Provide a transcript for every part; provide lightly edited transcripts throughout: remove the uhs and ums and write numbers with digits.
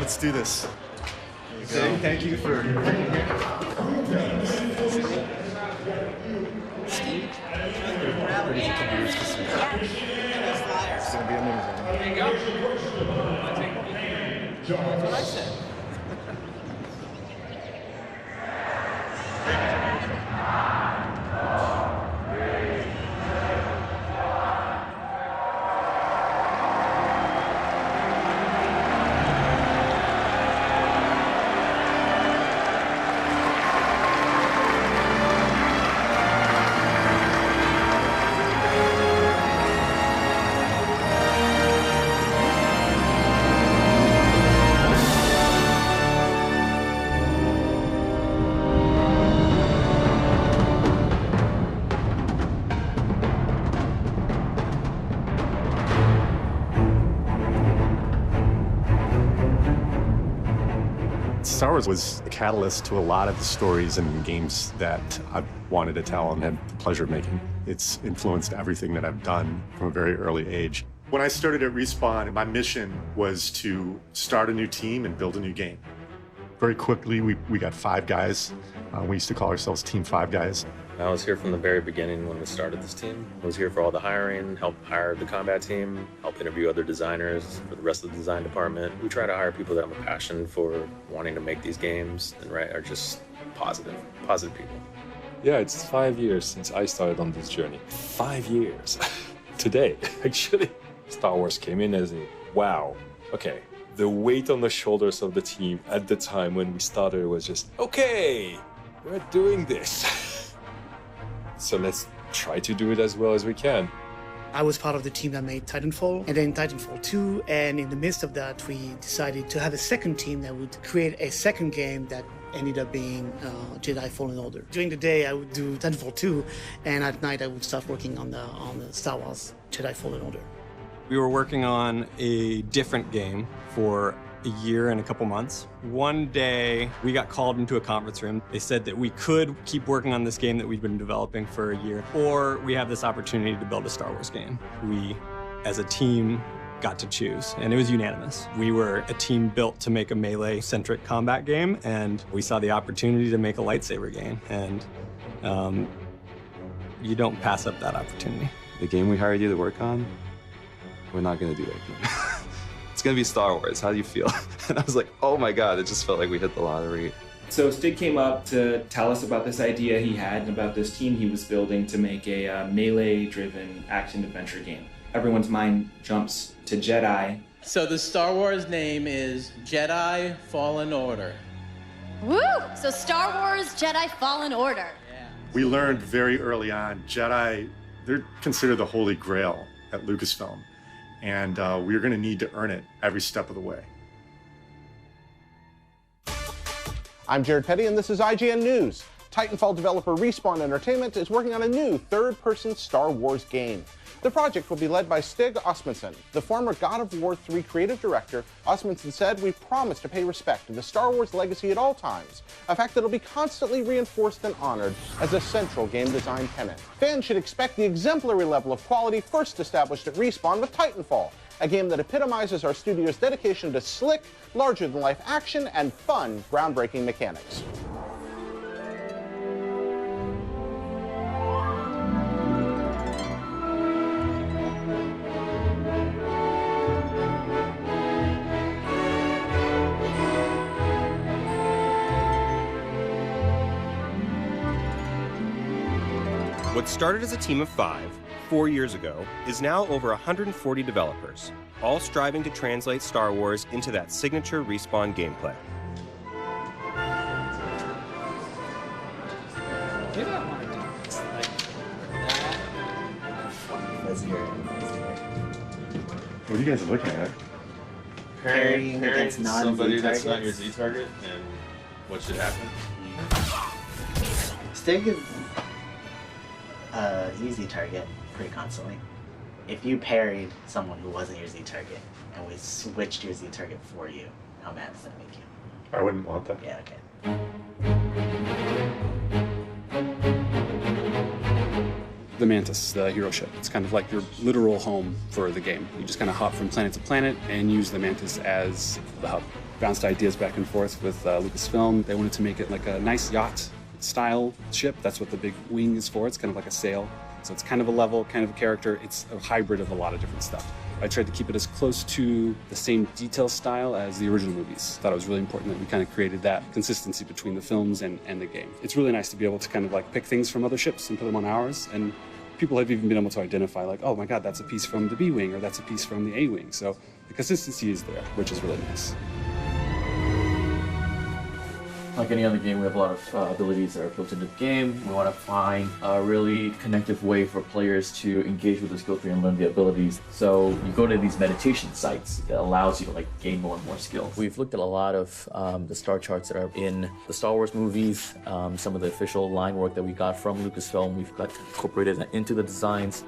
Let's do this. Thank you for being here. Steve? It's going to be amazing. There you go. That's what I said. Star Wars was a catalyst to a lot of the stories and games that I've wanted to tell and had the pleasure of making. It's influenced everything that I've done from a very early age. When I started at Respawn, my mission was to start a new team and build a new game. Very quickly, we got 5 guys. We used to call ourselves Team 5 Guys. I was here from the very beginning when we started this team. I was here for all the hiring, help hire the combat team, help interview other designers for the rest of the design department. We try to hire people that have a passion for wanting to make these games and are just positive people. Yeah, it's 5 years since I started on this journey. 5 years. Today, actually. Star Wars came in as a, wow, okay. The weight on the shoulders of the team at the time when we started was just, okay, we're doing this. So let's try to do it as well as we can. I was part of the team that made Titanfall, and then Titanfall 2, and in the midst of that, we decided to have a second team that would create a second game that ended up being Jedi Fallen Order. During the day, I would do Titanfall 2, and at night, I would start working on the Star Wars Jedi Fallen Order. We were working on a different game for a year and a couple months. One day, we got called into a conference room. They said that we could keep working on this game that we've been developing for a year, or we have this opportunity to build a Star Wars game. We, as a team, got to choose, and it was unanimous. We were a team built to make a melee-centric combat game, and we saw the opportunity to make a lightsaber game, and you don't pass up that opportunity. The game we hired you to work on, we're not gonna do that game. It's gonna be Star Wars, how do you feel? And I was like, oh my God, it just felt like we hit the lottery. So Stig came up to tell us about this idea he had and about this team he was building to make a melee-driven action-adventure game. Everyone's mind jumps to Jedi. So the Star Wars name is Jedi Fallen Order. Woo! So Star Wars Jedi Fallen Order. Yeah. We learned very early on, Jedi, they're considered the holy grail at Lucasfilm. And we're going to need to earn it every step of the way. I'm Jared Petty, and this is IGN News. Titanfall developer Respawn Entertainment is working on a new third-person Star Wars game. The project will be led by Stig Asmussen, the former God of War 3 creative director. Asmussen said, "We promise to pay respect to the Star Wars legacy at all times, a fact that will be constantly reinforced and honored as a central game design tenet. Fans should expect the exemplary level of quality first established at Respawn with Titanfall, a game that epitomizes our studio's dedication to slick, larger-than-life action and fun, groundbreaking mechanics." What started as a team of 5, 4 years ago, is now over 140 developers, all striving to translate Star Wars into that signature Respawn gameplay. What are you guys looking at? Parrying against somebody non-Z that's not targets. your Z target, and what should happen? Stig is easy target pretty constantly. If you parried someone who wasn't your Z target and we switched your Z target for you, how mad does that make you? I wouldn't want that. Yeah, okay. the Mantis, the hero ship. It's kind of like your literal home for the game. You just kind of hop from planet to planet and use the Mantis as the hub. Bounced ideas back and forth with Lucasfilm. They wanted to make it like a nice yacht style ship. That's what the big wing is for. It's kind of like a sail. So it's kind of a level, kind of a character. It's a hybrid of a lot of different stuff. I tried to keep it as close to the same detail style as the original movies. Thought it was really important that we kind of created that consistency between the films and the game. It's really nice to be able to kind of like pick things from other ships and put them on ours. And people have even been able to identify like, oh my God, that's a piece from the B wing or that's a piece from the A wing. So the consistency is there, which is really nice. Like any other game, we have a lot of abilities that are built into the game. We want to find a really connective way for players to engage with the skill tree and learn the abilities. So you go to these meditation sites that allows you to like gain more and more skills. We've looked at a lot of the star charts that are in the Star Wars movies, some of the official line work that we got from Lucasfilm. We've got incorporated that into the designs.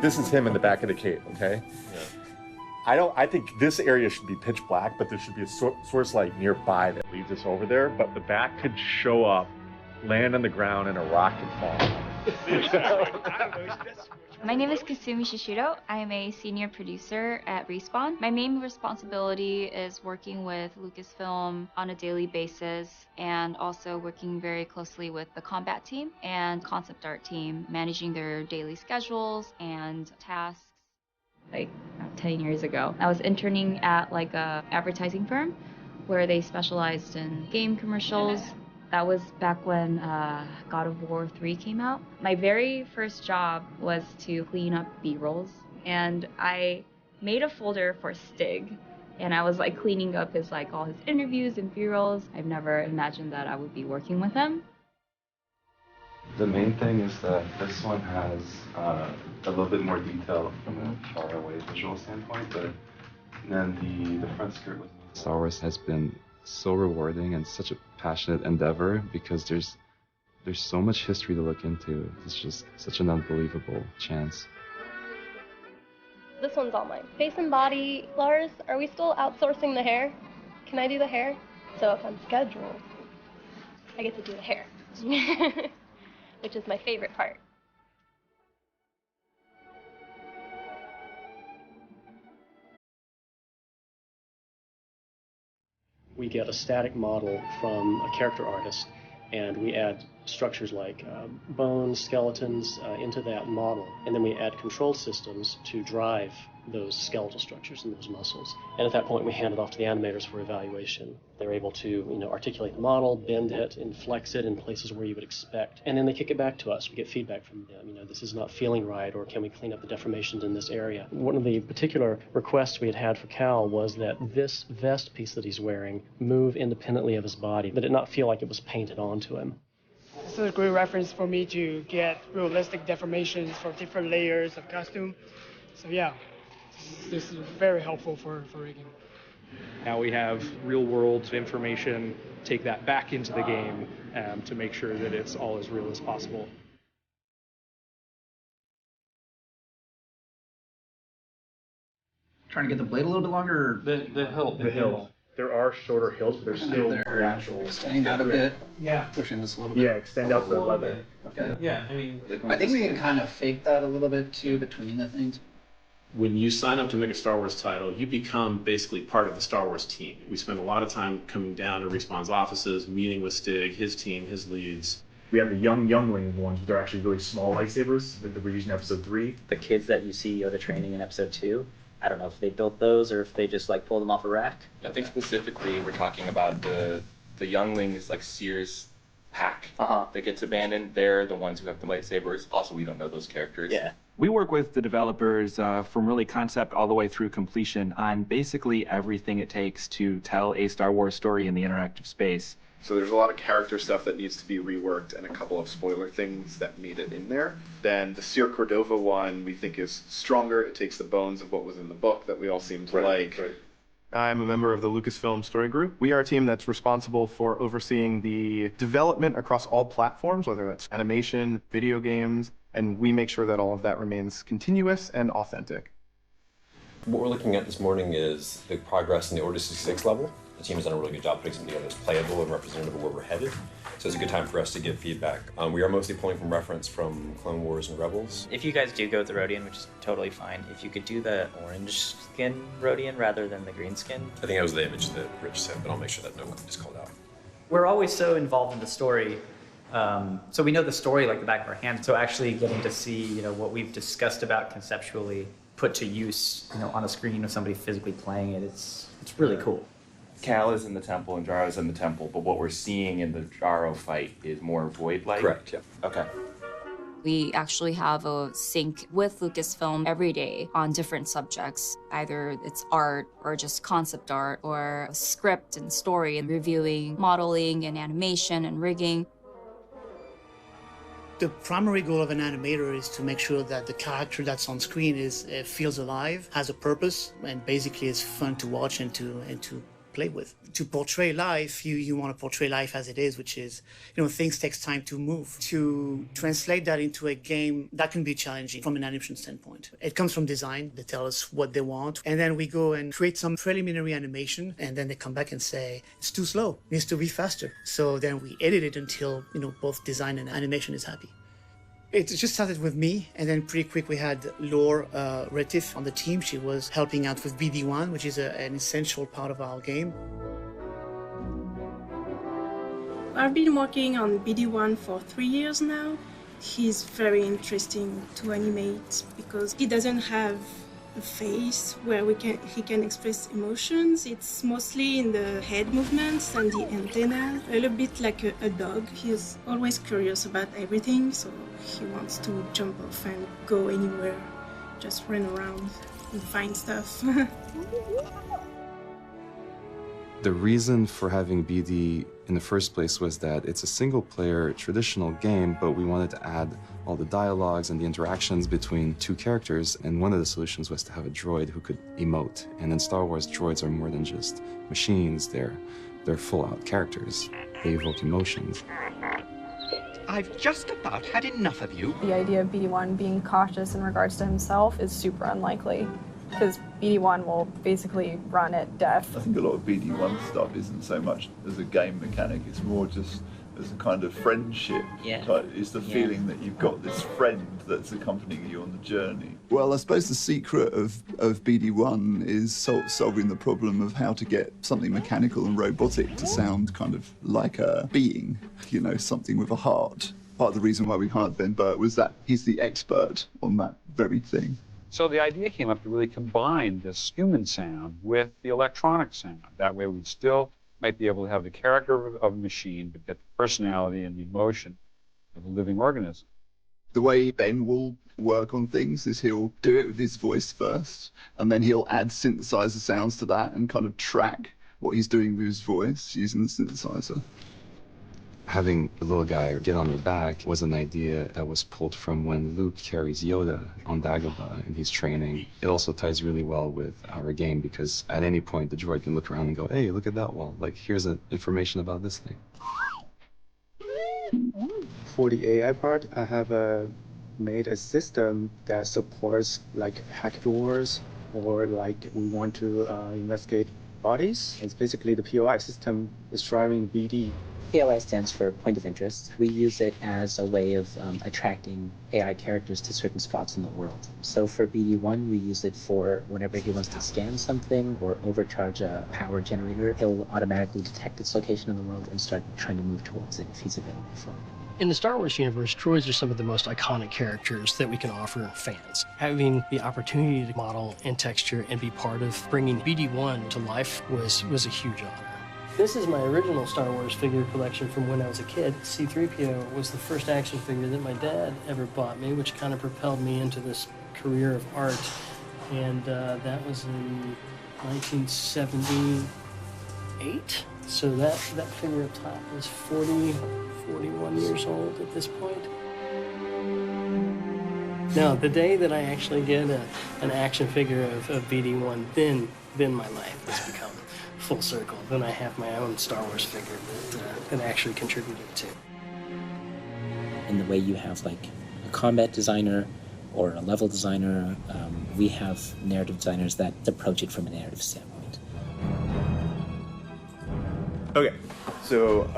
This is him in the back of the cave, okay? Yeah. I think this area should be pitch black, but there should be a source light nearby that leads us over there. But the back could show up, land on the ground, and a rock could fall. My name is Kasumi Shishido. I am a senior producer at Respawn. My main responsibility is working with Lucasfilm on a daily basis and also working very closely with the combat team and concept art team, managing their daily schedules and tasks. Like 10 years ago, I was interning at like a advertising firm where they specialized in game commercials. That was back when God of War 3 came out. My very first job was to clean up B-rolls, and I made a folder for Stig, and I was like cleaning up his like all his interviews and B-rolls. I've never imagined that I would be working with him. The main thing is that this one has a little bit more detail from a far away visual standpoint, but then the front skirt was... Star Wars has been so rewarding and such a passionate endeavor because there's so much history to look into. It's just such an unbelievable chance. This one's all mine. Face and body. Lars, are we still outsourcing the hair? Can I do the hair? So if I'm scheduled, I get to do the hair. Which is my favorite part. We get a static model from a character artist, and we add structures like bones, skeletons into that model, and then we add control systems to drive those skeletal structures and those muscles. And at that point, we hand it off to the animators for evaluation. They're able to, articulate the model, bend it, and flex it in places where you would expect. And then they kick it back to us. We get feedback from them. This is not feeling right, or can we clean up the deformations in this area? One of the particular requests we had for Cal was that this vest piece that he's wearing move independently of his body, that it not feel like it was painted onto him. This is a great reference for me to get realistic deformations for different layers of costume. So yeah, this is very helpful for rigging. Now we have real world information, take that back into the game to make sure that it's all as real as possible. Trying to get the blade a little bit longer? The hilt. The hilt. There are shorter hilts, but they're still natural. Extending out a bit. Yeah. Pushing this a little bit. Yeah, extend out the leather. Okay. Yeah, I mean... I think we can kind of fake that a little bit too between the things. When you sign up to make a Star Wars title, you become basically part of the Star Wars team. We spend a lot of time coming down to Respawn's offices, meeting with Stig, his team, his leads. We have the youngling ones, which are actually really small lightsabers that we're using in episode 3. The kids that you see Yoda training in episode 2, I don't know if they built those or if they just like pulled them off a rack. I think specifically we're talking about the younglings like Sears pack that gets abandoned. They're the ones who have the lightsabers. Also, we don't know those characters. Yeah. We work with the developers from really concept all the way through completion on basically everything it takes to tell a Star Wars story in the interactive space. So there's a lot of character stuff that needs to be reworked and a couple of spoiler things that made it in there. Then the Sir Cordova one we think is stronger. It takes the bones of what was in the book that we all seem to like. Right. I'm a member of the Lucasfilm Story Group. We are a team that's responsible for overseeing the development across all platforms, whether that's animation, video games, and we make sure that all of that remains continuous and authentic. What we're looking at this morning is the progress in the Order 66 level. The team has done a really good job putting something together that's playable and representative of where we're headed. So it's a good time for us to give feedback. We are mostly pulling from reference from Clone Wars and Rebels. If you guys do go with the Rodian, which is totally fine, if you could do the orange skin Rodian rather than the green skin. I think that was the image that Rich sent, but I'll make sure that no one is called out. We're always so involved in the story, so we know the story like the back of our hands. So actually getting to see, what we've discussed about conceptually put to use, on a screen with somebody physically playing it, it's really cool. Cal is in the temple and Jaro's in the temple, but what we're seeing in the Jaro fight is more void-like? Correct, yeah. Okay. We actually have a sync with Lucasfilm every day on different subjects. Either it's art or just concept art or a script and story and reviewing modeling and animation and rigging. The primary goal of an animator is to make sure that the character that's on screen feels alive, has a purpose, and basically is fun to watch and to play with. To portray life, you want to portray life as it is, which is, things takes time to move. To translate that into a game, that can be challenging from an animation standpoint. It comes from design. They tell us what they want, and then we go and create some preliminary animation, and then they come back and say, it's too slow, it needs to be faster. So then we edit it until, both design and animation is happy. It just started with me, and then pretty quick we had Laure Retif on the team. She was helping out with BD1, which is an essential part of our game. I've been working on BD1 for 3 years now. He's very interesting to animate because he doesn't have a face where he can express emotions. It's mostly in the head movements and the antenna, a little bit like a dog. He's always curious about everything, so he wants to jump off and go anywhere, just run around and find stuff. The reason for having BD in the first place was that it's a single-player traditional game, but we wanted to add all the dialogues and the interactions between two characters, and one of the solutions was to have a droid who could emote. And in Star Wars, droids are more than just machines, they're full-out characters. They evoke emotions. I've just about had enough of you. The idea of BD1 being cautious in regards to himself is super unlikely, because BD1 will basically run at death. I think a lot of BD1 stuff isn't so much as a game mechanic, it's more just as a kind of friendship. It's the feeling that you've got this friend that's accompanying you on the journey. Well, I suppose the secret of BD1 is solving the problem of how to get something mechanical and robotic to sound kind of like a being, something with a heart. Part of the reason why we hired Ben Burt was that he's the expert on that very thing. So the idea came up to really combine this human sound with the electronic sound. That way we still might be able to have the character of a machine, but get the personality and the emotion of a living organism. The way Ben will work on things is he'll do it with his voice first, and then he'll add synthesizer sounds to that and kind of track what he's doing with his voice using the synthesizer. Having the little guy get on your back was an idea that was pulled from when Luke carries Yoda on Dagobah in his training. It also ties really well with our game because at any point the droid can look around and go, hey, look at that wall. Like, here's information about this thing. For the AI part, I have made a system that supports like hack doors or like we want to investigate bodies. It's basically the POI system is driving BD. POI stands for point of interest. We use it as a way of attracting AI characters to certain spots in the world. So for BD1, we use it for whenever he wants to scan something or overcharge a power generator, he'll automatically detect its location in the world and start trying to move towards it if he's available for it. In the Star Wars universe, droids are some of the most iconic characters that we can offer fans. Having the opportunity to model and texture and be part of bringing BD1 to life was a huge honor. This is my original Star Wars figure collection from when I was a kid. C-3PO was the first action figure that my dad ever bought me, which kind of propelled me into this career of art. And that was in 1978. So that figure up top is 41 years old at this point. Now, the day that I actually get an action figure of BD1, then my life has become full circle. Then I have my own Star Wars figure that actually contributed to. In the way you have like a combat designer or a level designer, we have narrative designers that approach it from a narrative standpoint. Okay, so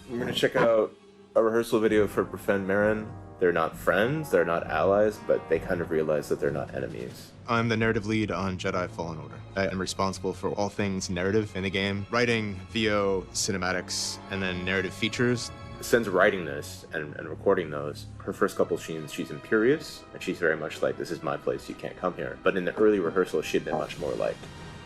we're gonna check out a rehearsal video for Befriend Marin. They're not friends, they're not allies, but they kind of realize that they're not enemies. I'm the narrative lead on Jedi Fallen Order. I am responsible for all things narrative in the game, writing, VO, cinematics, and then narrative features. Since writing this and recording those, her first couple scenes, she's imperious, and she's very much like, this is my place, you can't come here. But in the early rehearsal, she'd been much more like,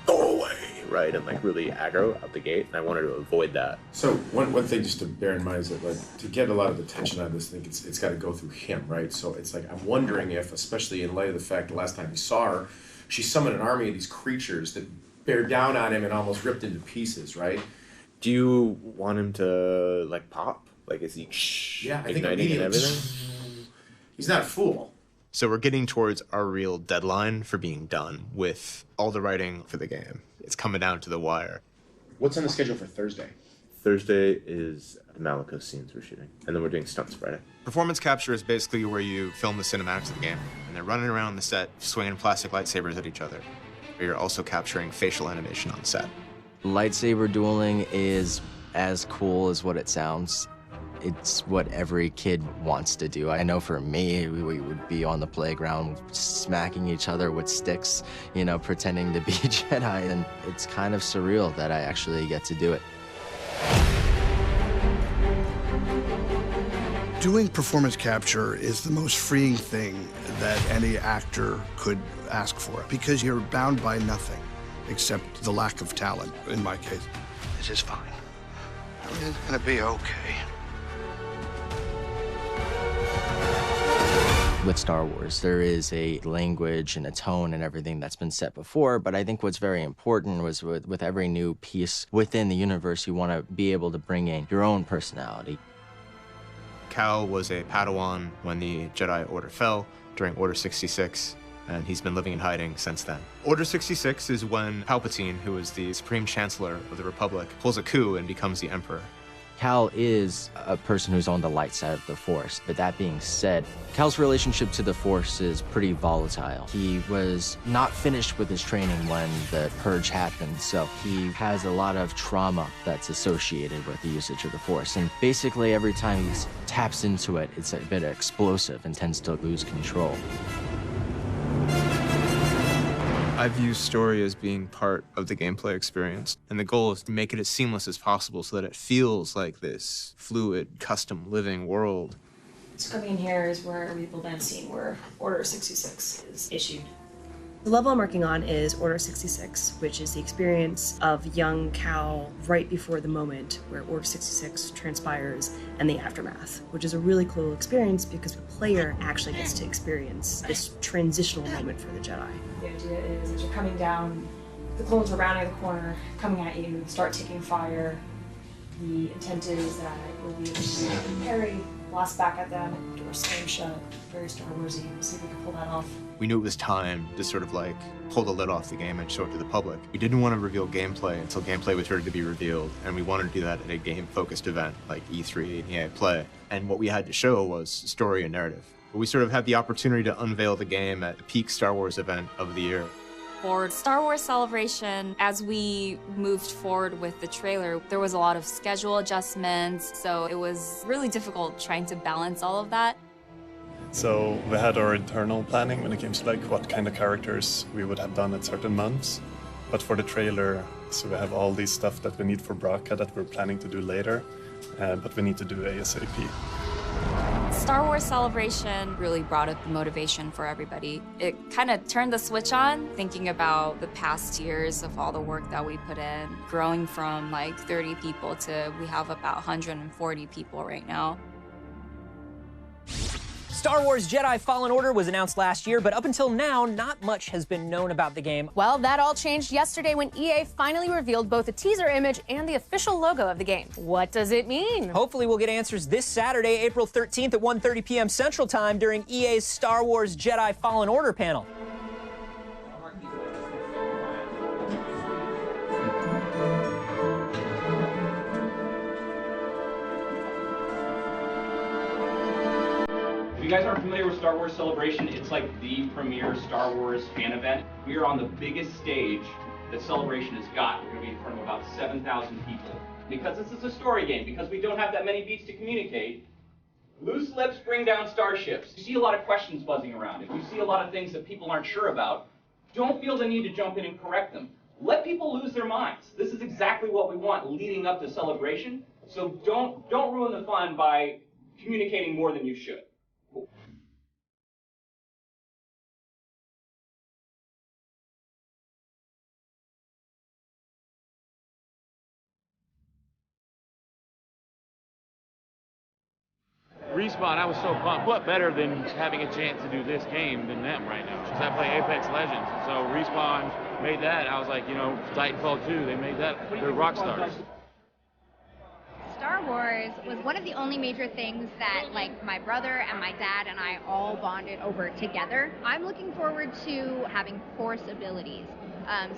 go away, right? And like really aggro out the gate, and I wanted to avoid that. So one thing just to bear in mind is that like to get a lot of attention on this thing, it's got to go through him, right? So it's like I'm wondering if, especially in light of the fact the last time we saw her, she summoned an army of these creatures that bear down on him and almost ripped into pieces, right? Do you want him to like pop? Like is he yeah, I think igniting and everything? He's not a fool. So we're getting towards our real deadline for being done with all the writing for the game. It's coming down to the wire. What's on the schedule for Thursday? Thursday is the Malicos scenes we're shooting, and then we're doing stunts Friday. Performance capture is basically where you film the cinematics of the game, and they're running around the set, swinging plastic lightsabers at each other. You're also capturing facial animation on set. Lightsaber dueling is as cool as what it sounds. It's what every kid wants to do. I know for me, we would be on the playground smacking each other with sticks, you know, pretending to be Jedi, and it's kind of surreal that I actually get to do it. Doing performance capture is the most freeing thing that any actor could ask for, because you're bound by nothing except the lack of talent, in my case. This is fine. Everything's gonna be okay. With Star Wars, there is a language and a tone and everything that's been set before, but I think what's very important was with every new piece within the universe, you want to be able to bring in your own personality. Cal was a Padawan when the Jedi Order fell during Order 66, and he's been living in hiding since then. Order 66 is when Palpatine, who is the Supreme Chancellor of the Republic, pulls a coup and becomes the Emperor. Cal is a person who's on the light side of the Force, but that being said, Cal's relationship to the Force is pretty volatile. He was not finished with his training when the Purge happened, so he has a lot of trauma that's associated with the usage of the Force, and basically every time he taps into it, it's a bit explosive and tends to lose control. I view story as being part of the gameplay experience, and the goal is to make it as seamless as possible so that it feels like this fluid, custom living world. So coming in here is where we build a scene where Order 66 is issued. The level I'm working on is Order 66, which is the experience of young Cal right before the moment where Order 66 transpires and the aftermath, which is a really cool experience because the player actually gets to experience this transitional moment for the Jedi. The idea is as you're coming down, the clones are rounding the corner, coming at you, start taking fire. The intent is that you'll be able to parry, blast back at them, doors slam shut, very Star Warsy. We'll see if we can pull that off. We knew it was time to sort of like pull the lid off the game and show it to the public. We didn't want to reveal gameplay until gameplay was ready to be revealed, and we wanted to do that at a game-focused event like E3 and EA Play. And what we had to show was story and narrative. But we sort of had the opportunity to unveil the game at the peak Star Wars event of the year. For Star Wars Celebration, as we moved forward with the trailer, there was a lot of schedule adjustments, so it was really difficult trying to balance all of that. So we had our internal planning when it came to like what kind of characters we would have done at certain months. But for the trailer, so we have all these stuff that we need for Braca that we're planning to do later, but we need to do ASAP. Star Wars Celebration really brought up the motivation for everybody. It kind of turned the switch on, thinking about the past years of all the work that we put in, growing from like 30 people to we have about 140 people right now. Star Wars Jedi Fallen Order was announced last year, but up until now, not much has been known about the game. Well, that all changed yesterday when EA finally revealed both a teaser image and the official logo of the game. What does it mean? Hopefully we'll get answers this Saturday, April 13th at 1:30 p.m. Central Time during EA's Star Wars Jedi Fallen Order panel. If you guys aren't familiar with Star Wars Celebration, it's like the premier Star Wars fan event. We are on the biggest stage that Celebration has got. We're going to be in front of about 7,000 people. because this is a story game, because we don't have that many beats to communicate, loose lips bring down starships. You see a lot of questions buzzing around. If you see a lot of things that people aren't sure about, don't feel the need to jump in and correct them. Let people lose their minds. This is exactly what we want leading up to Celebration, so don't ruin the fun by communicating more than you should. Cool. Respawn, I was so pumped. What better than having a chance to do this game than them right now? Because I play Apex Legends, and so Respawn made that. I was like, you know, Titanfall 2, they made that. They're rock stars. Star Wars was one of the only major things that, like, my brother and my dad and I all bonded over together. I'm looking forward to having Force abilities,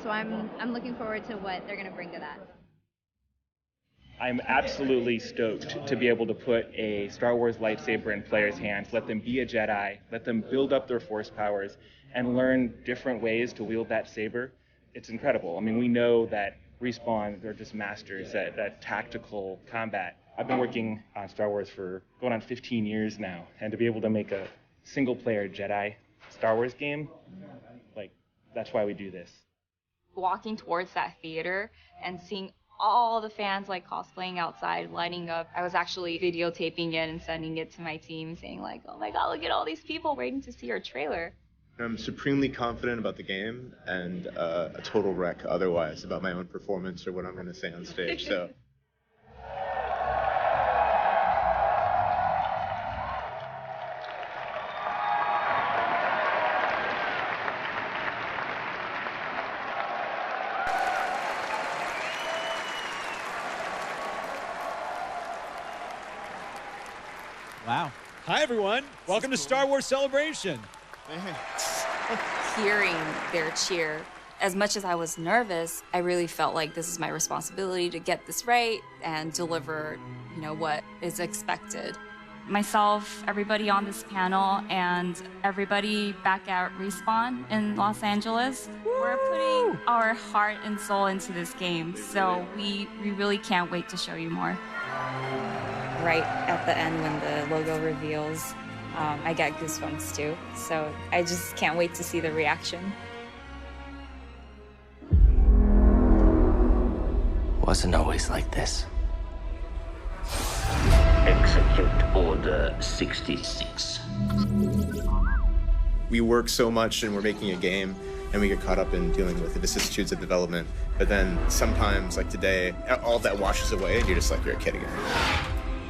so I'm looking forward to what they're going to bring to that. I'm absolutely stoked to be able to put a Star Wars lightsaber in players' hands, let them be a Jedi, let them build up their Force powers, and learn different ways to wield that saber. It's incredible. I mean, we know that Respawn, they're just masters at tactical combat. I've been working on Star Wars for going on 15 years now, and to be able to make a single-player Jedi Star Wars game, like, that's why we do this. Walking towards that theater and seeing all the fans like cosplaying outside, lining up. I was actually videotaping it and sending it to my team saying like, oh my god, look at all these people waiting to see our trailer. I'm supremely confident about the game and a total wreck otherwise about my own performance or what I'm going to say on stage. So. Wow. Hi, everyone. Welcome to Star Wars Celebration. Hearing their cheer, as much as I was nervous, I really felt like this is my responsibility to get this right and deliver, you know, what is expected. Myself, everybody on this panel, and everybody back at Respawn in Los Angeles, we're putting our heart and soul into this game, so we really can't wait to show you more. Right at the end when the logo reveals, I get goosebumps too. So I just can't wait to see the reaction. Wasn't always like this. Execute Order 66. We work so much and we're making a game and we get caught up in dealing with the vicissitudes of development. But then sometimes, like today, all that washes away and you're just like, you're kidding me.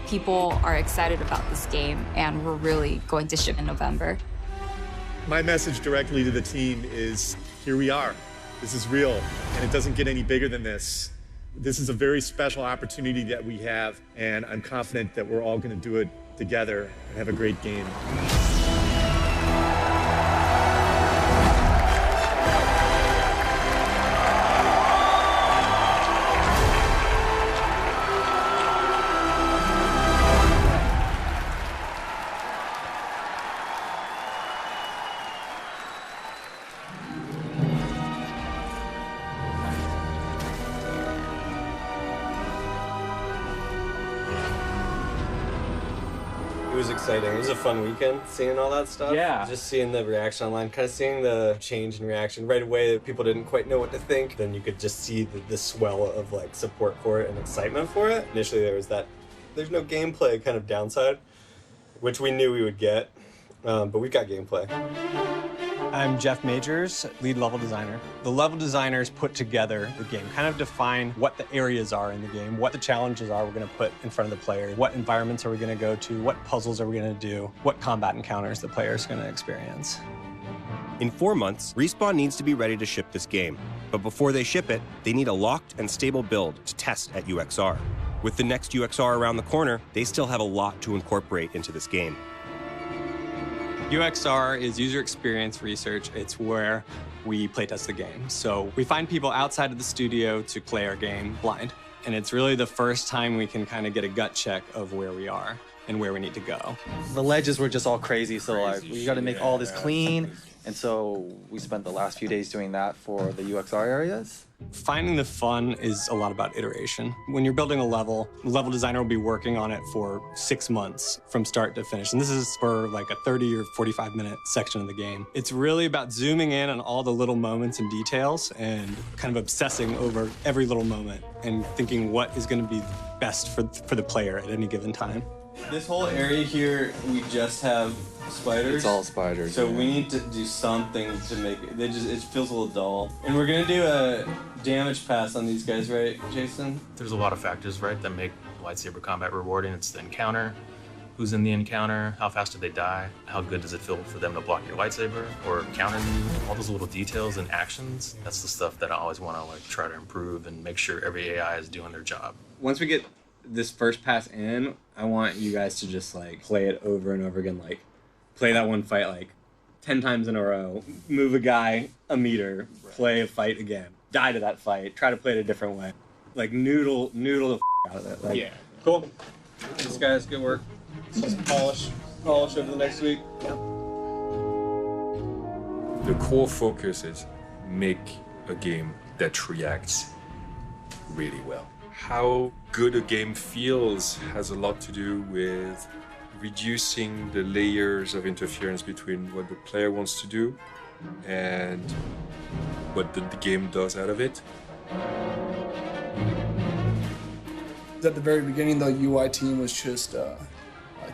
People are excited about this game, and we're really going to ship in November. My message directly to the team is, here we are. This is real, and it doesn't get any bigger than this. This is a very special opportunity that we have, and I'm confident that we're all going to do it together and have a great game. It was exciting. It was a fun weekend, seeing all that stuff. Yeah. Just seeing the reaction online, kind of seeing the change in reaction right away that people didn't quite know what to think. Then you could just see the swell of like support for it and excitement for it. Initially there was that, there's no gameplay kind of downside, which we knew we would get, but we got gameplay. I'm Jeff Majors, lead level designer. The level designers put together the game, kind of define what the areas are in the game, what the challenges are we're going to put in front of the player, what environments are we going to go to, what puzzles are we going to do, what combat encounters the player is going to experience. In 4 months, Respawn needs to be ready to ship this game. But before they ship it, they need a locked and stable build to test at UXR. With the next UXR around the corner, they still have a lot to incorporate into this game. UXR is user experience research. It's where we playtest the game. So we find people outside of the studio to play our game blind. And it's really the first time we can kind of get a gut check of where we are and where we need to go. The ledges were just all crazy, so like we got to make all this clean And so we spent the last few days doing that for the UXR areas. Finding the fun is a lot about iteration. When you're building a level designer will be working on it for 6 months from start to finish. And this is for like a 30 or 45-minute section of the game. It's really about zooming in on all the little moments and details and kind of obsessing over every little moment and thinking what is going to be best for the player at any given time. This whole area here, we just have spiders. It's all spiders. So we need to do something to make it. It feels a little dull. And we're gonna do a damage pass on these guys, right, Jason? There's a lot of factors, right, that make lightsaber combat rewarding. It's the encounter, who's in the encounter, how fast do they die, how good does it feel for them to block your lightsaber or counter you. All those little details and actions, that's the stuff that I always want to like try to improve and make sure every AI is doing their job. Once we get this first pass in, I want you guys to just like play it over and over again, like play that one fight like 10 times in a row, move a guy a meter, play a fight again, die to that fight, try to play it a different way. Like noodle the out of it. Like, yeah. Cool. Thanks guys, good work. Let's just polish over the next week. Yep. The core focus is make a game that reacts really well. How good a game feels has a lot to do with reducing the layers of interference between what the player wants to do and what the game does out of it. At the very beginning, the UI team was just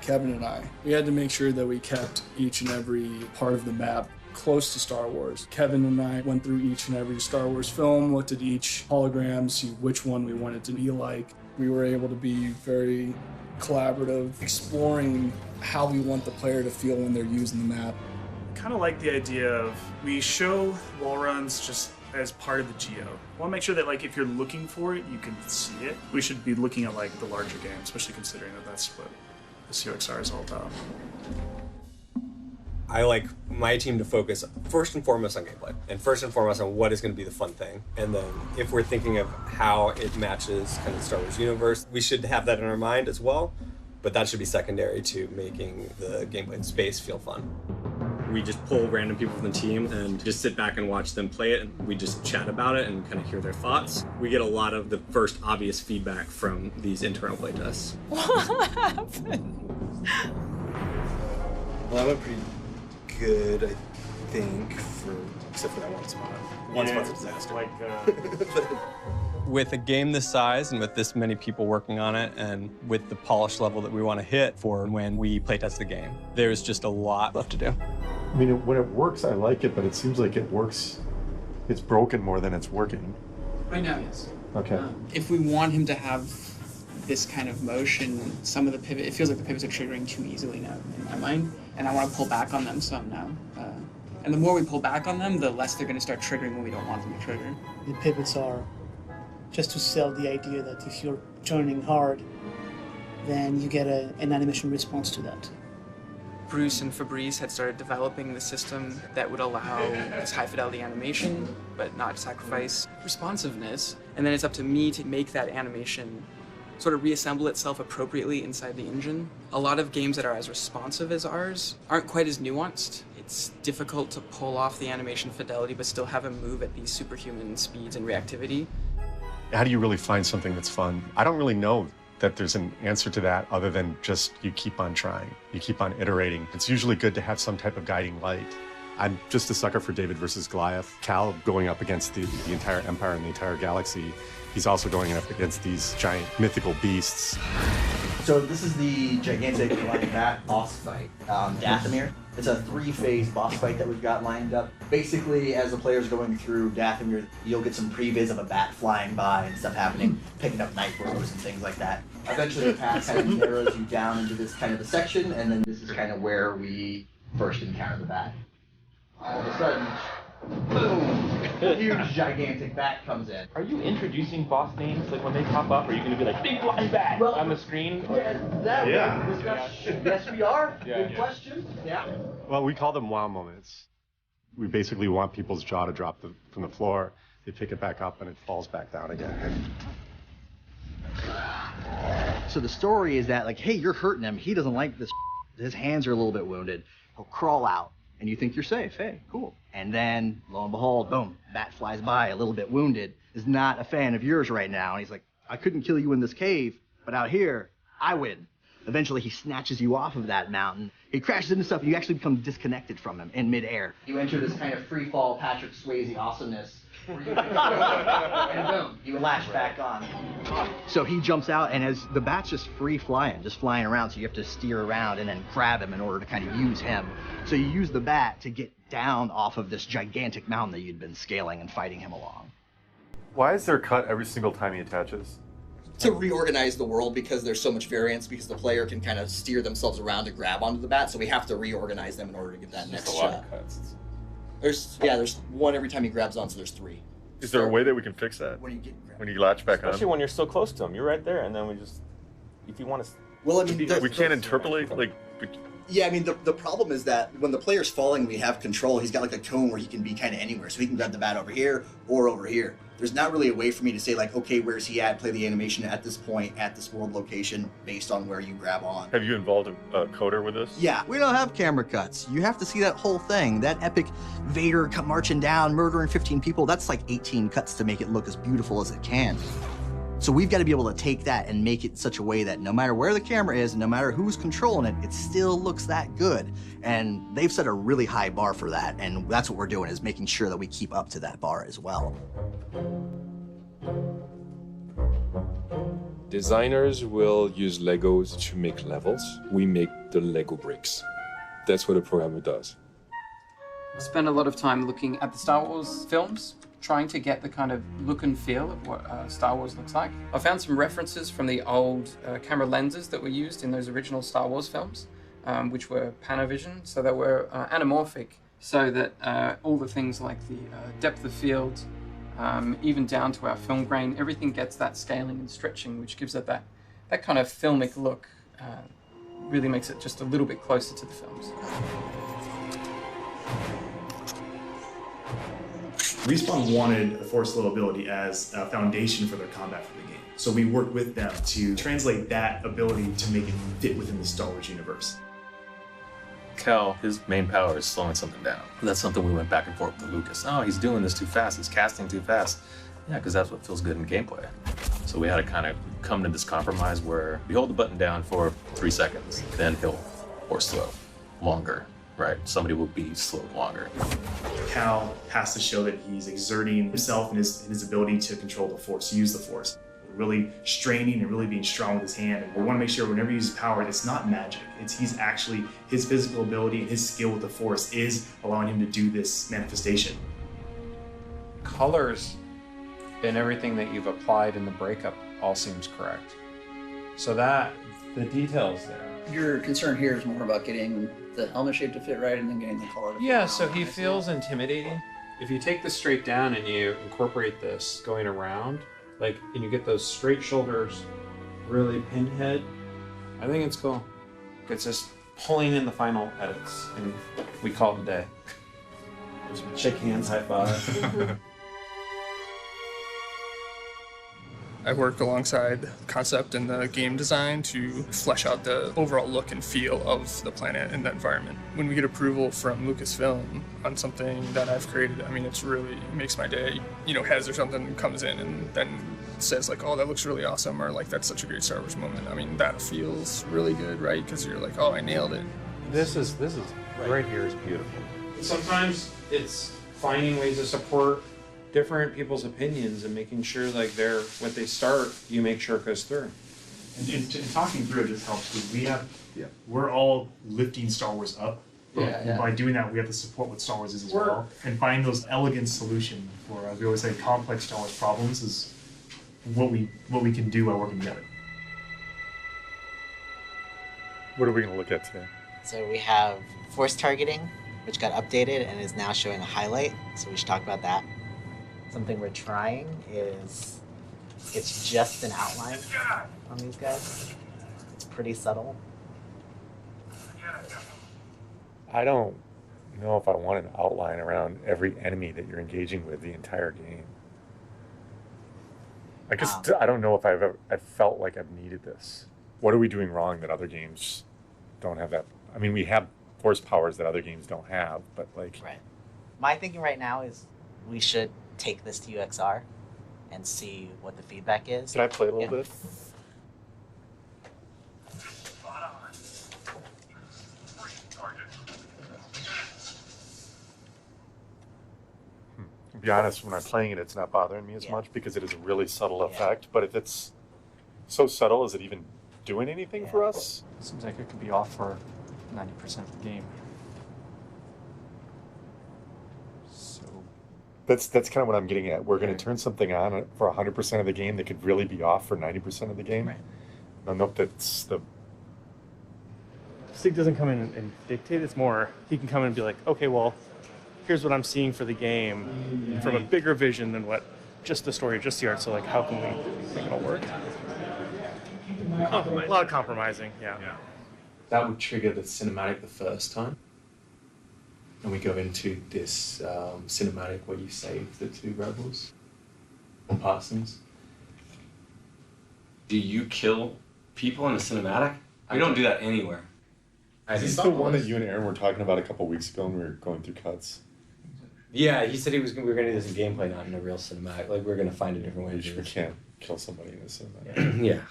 Kevin and I. We had to make sure that we kept each and every part of the map close to Star Wars. Kevin and I went through each and every Star Wars film, looked at each hologram, see which one we wanted to be like. We were able to be very collaborative, exploring how we want the player to feel when they're using the map. Kind of like the idea of we show wall runs just as part of the geo. I want to make sure that like if you're looking for it, you can see it. We should be looking at like the larger game, especially considering that that's what this UXR is all about. I like my team to focus first and foremost on gameplay, and first and foremost on what is going to be the fun thing. And then if we're thinking of how it matches kind of the Star Wars universe, we should have that in our mind as well, but that should be secondary to making the gameplay space feel fun. We just pull random people from the team and just sit back and watch them play it, and we just chat about it and kind of hear their thoughts. We get a lot of the first obvious feedback from these internal playtests. What happened? Well, I went pretty good, I think, except for that one spot. One spot's a disaster. With a game this size and with this many people working on it and with the polish level that we want to hit for when we playtest the game, there's just a lot left to do. I mean, when it works, I like it, but it seems like it works. It's broken more than it's working. Right now, yes. Okay. If we want him to have this kind of motion, some of the pivot, it feels like the pivots are triggering too easily now in my mind, and I want to pull back on them some now. And the more we pull back on them, the less they're going to start triggering when we don't want them to trigger. The pivots are just to sell the idea that if you're turning hard, then you get an animation response to that. Bruce and Fabrice had started developing the system that would allow this high fidelity animation, but not sacrifice responsiveness. And then it's up to me to make that animation sort of reassemble itself appropriately inside the engine. A lot of games that are as responsive as ours aren't quite as nuanced. It's difficult to pull off the animation fidelity but still have them move at these superhuman speeds and reactivity. How do you really find something that's fun? I don't really know that there's an answer to that other than just you keep on trying. You keep on iterating. It's usually good to have some type of guiding light. I'm just a sucker for David versus Goliath. Cal going up against the entire Empire and the entire galaxy. He's also going up against these giant mythical beasts. So this is the gigantic like bat boss fight, Dathomir. It's a 3-phase boss fight that we've got lined up. Basically, as the player's going through Dathomir, you'll get some previs of a bat flying by and stuff happening, picking up night bros and things like that. Eventually, the path kind of narrows you down into this kind of a section, and then this is kind of where we first encounter the bat. All of a sudden, boom! Huge, gigantic bat comes in. Are you introducing boss names? Like when they pop up, are you going to be like, big flying bat on the screen? Yes, we are. Yeah, Good question. Yeah. Well, we call them wow moments. We basically want people's jaw to drop from the floor. They pick it back up and it falls back down again. So the story is that, like, hey, you're hurting him. He doesn't like this. His hands are a little bit wounded. He'll crawl out. and you think you're safe. Hey, cool. And then, lo and behold, boom, bat flies by, a little bit wounded, is not a fan of yours right now. And he's like, I couldn't kill you in this cave, but out here, I win. Eventually, he snatches you off of that mountain. He crashes into stuff, and you actually become disconnected from him in midair. You enter this kind of free fall Patrick Swayze awesomeness. And boom, you latch back on. So he jumps out, and as the bat's just free flying, just flying around, so you have to steer around and then grab him in order to kind of use him. So you use the bat to get down off of this gigantic mountain that you'd been scaling and fighting him along. Why is there a cut every single time he attaches? To reorganize the world, because there's so much variance, because the player can kind of steer themselves around to grab onto the bat, so we have to reorganize them in order to get that next shot. There's one every time he grabs on, so there's 3. Is there a way that we can fix that? When you latch back on? Especially when you're so close to him. You're right there, and then we just, if you want to... Well, I mean... We can't interpolate, like... Yeah, I mean, the problem is that when the player's falling, we have control. He's got like a cone where he can be kind of anywhere. So he can grab the bat over here or over here. There's not really a way for me to say like, okay, where's he at? Play the animation at this point, at this world location, based on where you grab on. Have you involved a coder with this? Yeah, we don't have camera cuts. You have to see that whole thing. That epic Vader marching down, murdering 15 people, that's like 18 cuts to make it look as beautiful as it can. So we've got to be able to take that and make it in such a way that no matter where the camera is and no matter who's controlling it, it still looks that good. And they've set a really high bar for that, and that's what we're doing, is making sure that we keep up to that bar as well. Designers will use Legos to make levels. We make the Lego bricks. That's what a programmer does. I spend a lot of time looking at the Star Wars films, trying to get the kind of look and feel of what Star Wars looks like. I found some references from the old camera lenses that were used in those original Star Wars films, which were Panavision, so they were anamorphic, so that all the things like the depth of field, even down to our film grain, everything gets that scaling and stretching, which gives it that kind of filmic look, really makes it just a little bit closer to the films. Respawn wanted the Force Low ability as a foundation for their combat for the game. So we worked with them to translate that ability to make it fit within the Star Wars universe. Cal, his main power is slowing something down. That's something we went back and forth with Lucas. Oh, he's doing this too fast, he's casting too fast. Yeah, because that's what feels good in gameplay. So we had to kind of come to this compromise where we hold the button down for 3 seconds, then he'll force slow longer. Right, somebody will be slowed longer. Cal has to show that he's exerting himself and his ability to control the Force, to use the Force. Really straining and really being strong with his hand. And we want to make sure whenever he uses power, it's not magic. He's actually, his physical ability and his skill with the Force is allowing him to do this manifestation. Colors and everything that you've applied in the breakup all seems correct. So that, the details there. Your concern here is more about getting the helmet shape to fit right and then getting the color to fit. Yeah, so he feels intimidating. If you take this straight down and you incorporate this going around, like, and you get those straight shoulders, really pinhead, I think it's cool. It's just pulling in the final edits, and we call it a day. Shake hands, high five. I work alongside concept and the game design to flesh out the overall look and feel of the planet and the environment. When we get approval from Lucasfilm on something that I've created, I mean, it makes my day. You know, Hez or something comes in and then says like, oh, that looks really awesome, or like, that's such a great Star Wars moment. I mean, that feels really good, right? Because you're like, oh, I nailed it. This is right here is beautiful. Sometimes it's finding ways to support different people's opinions and making sure like what they start, you make sure it goes through. And talking through it just helps because we're all lifting Star Wars up. Yeah. By doing that, we have to support what Star Wars is as well, and find those elegant solutions for, as we always say, complex Star Wars problems is what we can do by working together. What are we going to look at today? So we have force targeting, which got updated and is now showing a highlight. So we should talk about that. Something we're trying is, it's just an outline on these guys. It's pretty subtle. I don't know if I want an outline around every enemy that you're engaging with the entire game. I guess I don't know if I've felt like I've needed this. What are we doing wrong that other games don't have that? I mean, we have force powers that other games don't have, but like... Right. My thinking right now is we should take this to UXR and see what the feedback is. Can I play a little bit? To be honest, when I'm playing it, it's not bothering me as much because it is a really subtle effect. But if it's so subtle, is it even doing anything for us? Seems like it could be off for 90% of the game. So That's kind of what I'm getting at. We're going to turn something on for 100% of the game that could really be off for 90% of the game. Right. I don't know if that's the... Sig doesn't come in and dictate. It's more, he can come in and be like, okay, well, here's what I'm seeing for the game from a bigger vision than what just the story, just the art. So like, how can we make it all work? A lot of compromising, yeah. That would trigger the cinematic the first time. And we go into this cinematic where you save the two rebels on Parsons. Do you kill people in a cinematic? We don't do that anywhere. Is this the one that you and Aaron were talking about a couple weeks ago when we were going through cuts? Yeah, he said we were going to do this in gameplay, not in a real cinematic. Like, we're going to find a different way to do it. We can't kill somebody in a cinematic. Yeah.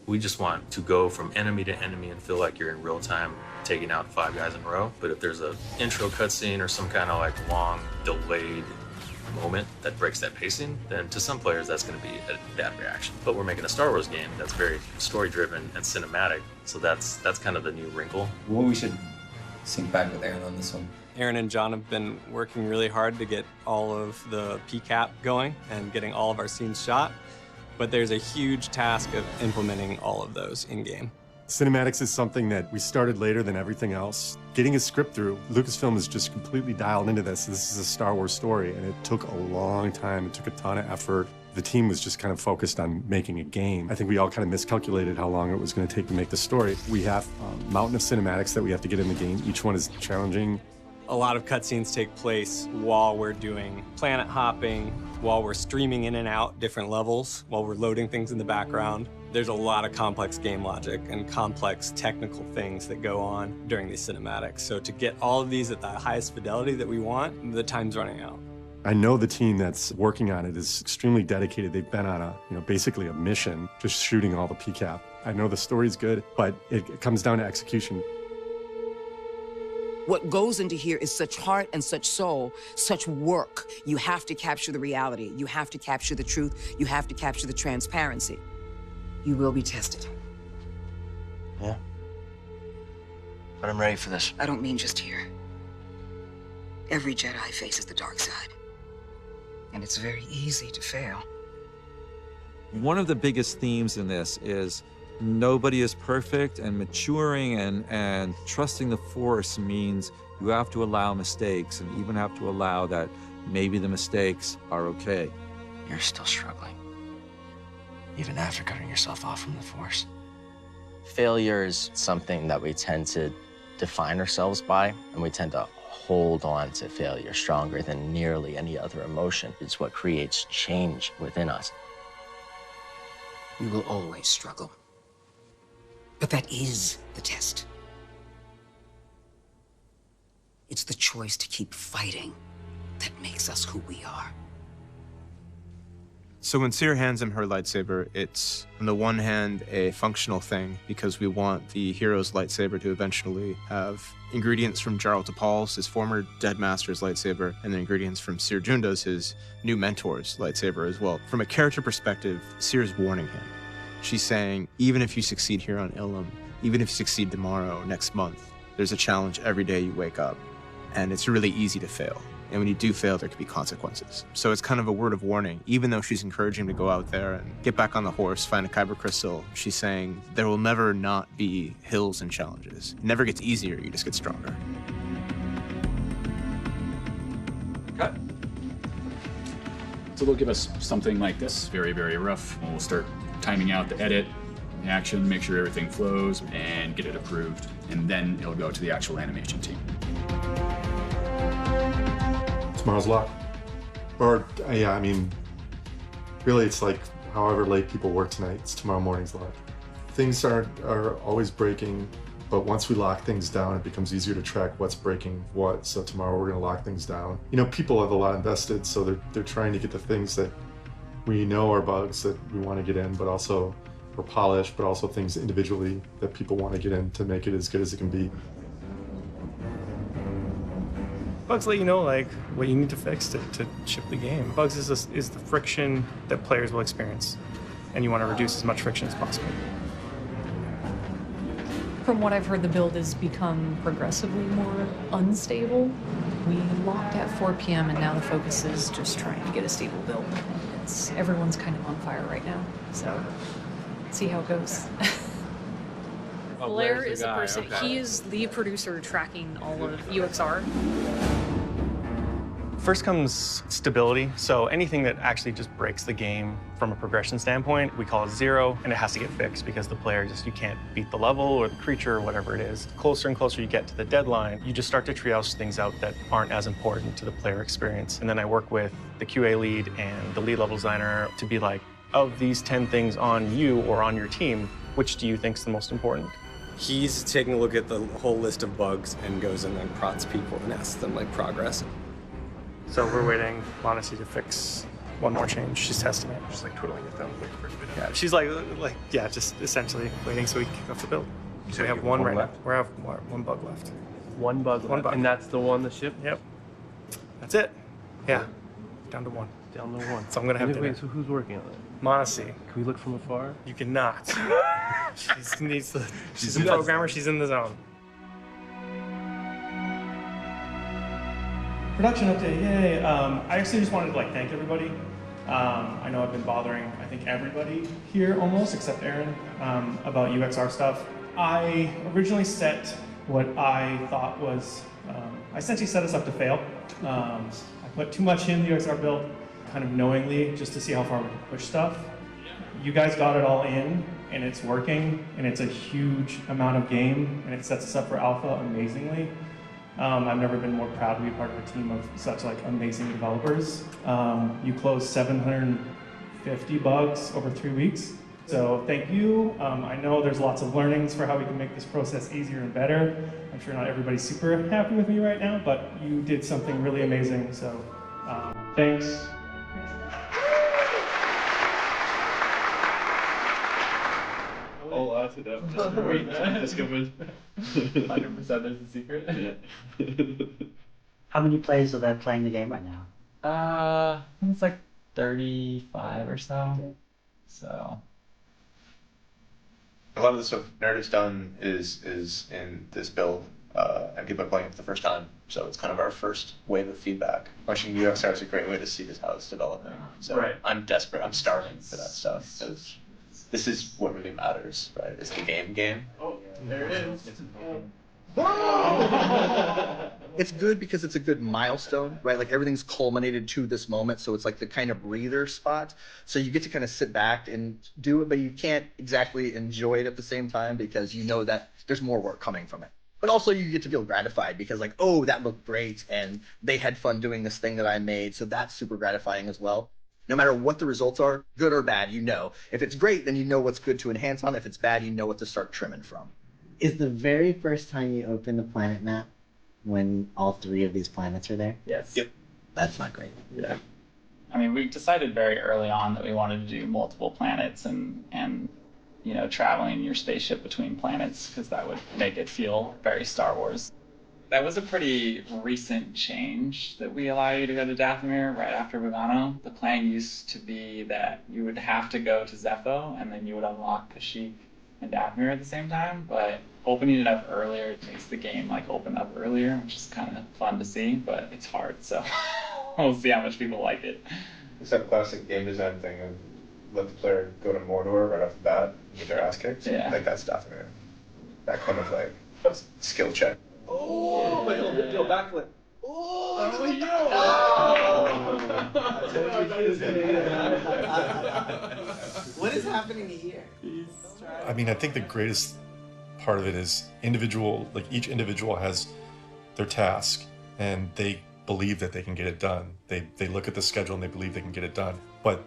We just want to go from enemy to enemy and feel like you're in real time taking out 5 guys in a row. But if there's an intro cutscene or some kind of like long delayed moment that breaks that pacing, then to some players that's going to be a bad reaction. But we're making a Star Wars game that's very story driven and cinematic, so that's kind of the new wrinkle. Well, we should sync back with Aaron on this one. Aaron and John have been working really hard to get all of the PCAP going and getting all of our scenes shot, but there's a huge task of implementing all of those in-game. Cinematics is something that we started later than everything else. Getting a script through, Lucasfilm is just completely dialed into this. This is a Star Wars story, and it took a long time. It took a ton of effort. The team was just kind of focused on making a game. I think we all kind of miscalculated how long it was going to take to make the story. We have a mountain of cinematics that we have to get in the game. Each one is challenging. A lot of cutscenes take place while we're doing planet hopping, while we're streaming in and out different levels, while we're loading things in the background. There's a lot of complex game logic and complex technical things that go on during these cinematics. So to get all of these at the highest fidelity that we want, the time's running out. I know the team that's working on it is extremely dedicated. They've been on basically a mission, just shooting all the PCAP. I know the story's good, but it comes down to execution. What goes into here is such heart and such soul, such work. You have to capture the reality. You have to capture the truth. You have to capture the transparency. You will be tested. Yeah. But I'm ready for this. I don't mean just here. Every Jedi faces the dark side. And it's very easy to fail. One of the biggest themes in this is nobody is perfect, and maturing and trusting the Force means you have to allow mistakes and even have to allow that maybe the mistakes are okay. You're still struggling, even after cutting yourself off from the Force. Failure is something that we tend to define ourselves by, and we tend to hold on to failure stronger than nearly any other emotion. It's what creates change within us. You will always struggle. But that is the test. It's the choice to keep fighting that makes us who we are. So when Seer hands him her lightsaber, it's, on the one hand, a functional thing, because we want the hero's lightsaber to eventually have ingredients from Jarl Tapal's, his former dead master's lightsaber, and then ingredients from Seer Junda's, his new mentor's lightsaber as well. From a character perspective, Seer's warning him. She's saying, even if you succeed here on Ilum, even if you succeed tomorrow, next month, there's a challenge every day you wake up, and it's really easy to fail. And when you do fail, there could be consequences. So it's kind of a word of warning. Even though she's encouraging him to go out there and get back on the horse, find a kyber crystal, she's saying there will never not be hills and challenges. It never gets easier, you just get stronger. Cut. So they'll give us something like this, very, very rough. We'll start timing out the edit, the action, make sure everything flows, and get it approved. And then it'll go to the actual animation team. Tomorrow's lock. Or, yeah, I mean, really it's like however late people work tonight, it's tomorrow morning's lock. Things are always breaking. But once we lock things down, it becomes easier to track what's breaking what. So tomorrow we're going to lock things down. People have a lot invested, so they're trying to get the things that we know are bugs that we want to get in, but also or polished, but also things individually that people want to get in to make it as good as it can be. Bugs let you know what you need to fix to ship the game. Bugs is the friction that players will experience, and you want to reduce as much friction as possible. From what I've heard, the build has become progressively more unstable. We locked at 4 p.m. and now the focus is just trying to get a stable build. Everyone's kind of on fire right now, so see how it goes. Blair is a person, he is the producer tracking all of UXR. First comes stability, so anything that actually just breaks the game from a progression standpoint, we call it 0, and it has to get fixed because the player you can't beat the level or the creature or whatever it is. Closer and closer you get to the deadline, you just start to triage things out that aren't as important to the player experience. And then I work with the QA lead and the lead level designer to be like, of these 10 things on you or on your team, which do you think is the most important? He's taking a look at the whole list of bugs and goes in and prods people and asks them progress. So we're waiting Monacy to fix one more change. She's testing it. She's twiddling her thumb. Yeah, she's just essentially waiting so we can kick off the build. So we have one right left. We have one bug left. One bug left. And that's the one that shipped? Yep. That's it. Yeah. Down to one. Down to one. So I'm gonna have to. Wait, so who's working on it? Monacy. Can we look from afar? You cannot. She's a programmer. She's in the zone. Production update, yay. I actually just wanted to thank everybody. I know I've been bothering, I think, everybody here almost, except Aaron, about UXR stuff. I originally set what I thought was, I essentially set us up to fail. I put too much in the UXR build, kind of knowingly, just to see how far we can push stuff. You guys got it all in, and it's working, and it's a huge amount of game, and it sets us up for alpha amazingly. I've never been more proud to be part of a team of such amazing developers. You closed 750 bugs over 3 weeks. So thank you. I know there's lots of learnings for how we can make this process easier and better. I'm sure not everybody's super happy with me right now, but you did something really amazing. So thanks. Oh, lots of them. Just coming. 100% there's a secret. How many players are there playing the game right now? I think it's 35 or so. So. A lot of the stuff Nerd has done is in this build, and people are playing it for the first time. So it's kind of our first wave of feedback. Watching UXR is a great way to see how it's developing. So right. I'm desperate. I'm starving for that stuff. Because this is what really matters, right? It's the game. Oh, there it is. It's good because it's a good milestone, right? Everything's culminated to this moment, so it's the kind of breather spot. So you get to kind of sit back and do it, but you can't exactly enjoy it at the same time because you know that there's more work coming from it. But also you get to feel gratified because oh, that looked great, and they had fun doing this thing that I made, so that's super gratifying as well. No matter what the results are, good or bad, you know. If it's great, then you know what's good to enhance on. If it's bad, you know what to start trimming from. Is the very first time you open the planet map when all 3 of these planets are there? Yes. Yep. That's not great. Yeah. I mean, we decided very early on that we wanted to do multiple planets and traveling your spaceship between planets because that would make it feel very Star Wars. That was a pretty recent change that we allow you to go to Dathomir right after Bogano. The plan used to be that you would have to go to Zepho and then you would unlock Kashyyyk and Dathomir at the same time, but opening it up earlier makes the game open up earlier, which is kind of fun to see, but it's hard, so we'll see how much people like it. It's that classic game design thing of let the player go to Mordor right off the bat and get their ass kicked. Yeah. That's Dathomir. That kind of skill check. Oh, my little dip backflip. Oh, What is happening here? I mean, I think the greatest part of it is each individual has their task and they believe that they can get it done. They look at the schedule and they believe they can get it done, but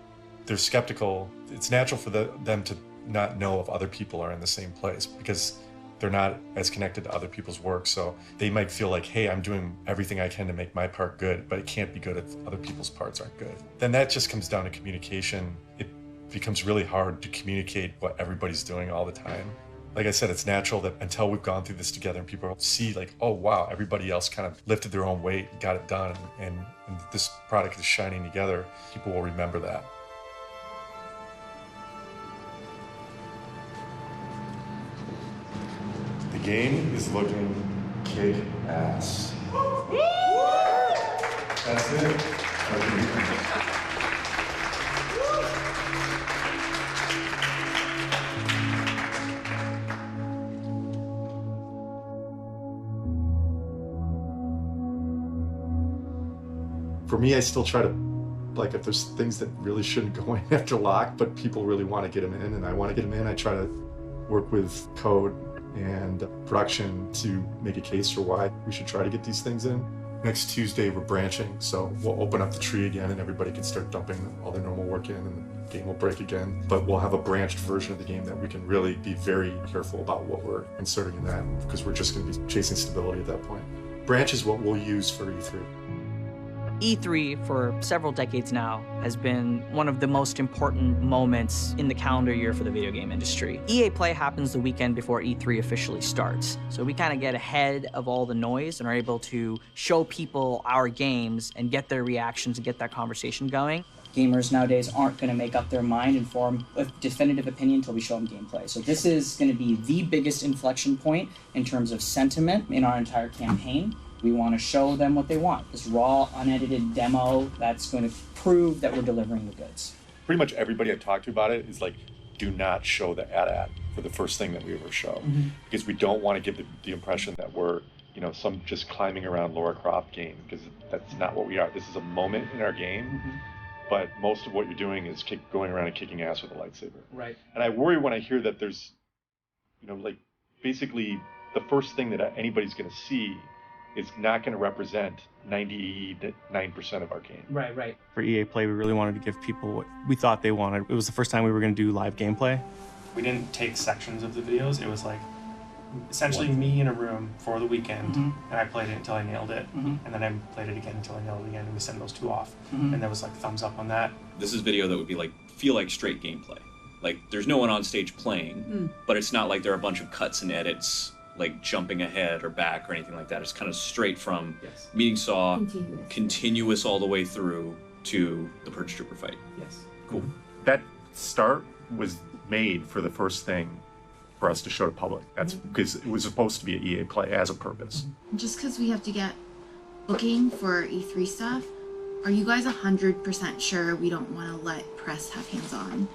they're skeptical. It's natural for them to not know if other people are in the same place because they're not as connected to other people's work. So they might feel like, hey, I'm doing everything I can to make my part good, but it can't be good if other people's parts aren't good. Then that just comes down to communication. It becomes really hard to communicate what everybody's doing all the time. Like I said, it's natural that until we've gone through this together and people see like, oh wow, everybody else kind of lifted their own weight and got it done, and this product is shining together, people will remember that. The game is looking kick-ass. That's it. For me, I still try to, like, if there's things that really shouldn't go in after lock, but people really want to get them in and I want to get them in, I try to work with code and production to make a case for why we should try to get these things in. Next Tuesday, we're branching, so we'll open up the tree again and everybody can start dumping all their normal work in and the game will break again. But we'll have a branched version of the game that we can really be very careful about what we're inserting in that, because we're just going to be chasing stability at that point. Branch is what we'll use for E3. E3 for several decades now has been one of the most important moments in the calendar year for the video game industry. EA Play happens the weekend before E3 officially starts, so we kind of get ahead of all the noise and are able to show people our games and get their reactions and get that conversation going. Gamers nowadays aren't going to make up their mind and form a definitive opinion until we show them gameplay. So this is going to be the biggest inflection point in terms of sentiment in our entire campaign. We want to show them what they want. This raw, unedited demo that's going to prove that we're delivering the goods. Pretty much everybody I've talked to about it is like, do not show the AT-AT for the first thing that we ever show. Because we don't want to give the impression that we're, you know, some just climbing around Lara Croft game, because that's not what we are. This is a moment in our game, but most of what you're doing is going around and kicking ass with a lightsaber. Right. And I worry when I hear that there's, you know, like basically the first thing that anybody's going to see is not going to represent 99% of our game. Right. For EA Play, we really wanted to give people what we thought they wanted. It was the first time we were going to do live gameplay. We didn't take sections of the videos. It was like essentially me in a room for the weekend, and I played it until I nailed it, and then I played it again until I nailed it again, and we sent those two off. And there was like thumbs up on that. This is video that would be like, feel like straight gameplay. Like there's no one on stage playing, but it's not like there are a bunch of cuts and edits like jumping ahead or back or anything like that. It's kind of straight from meeting Saw, continuous all the way through to the Purge Trooper fight. Yes. Cool. That start was made for the first thing for us to show to public. That's because it was supposed to be an EA Play as a purpose. Just because we have to get booking for E3 stuff, are you guys 100% sure we don't want to let press have hands-on?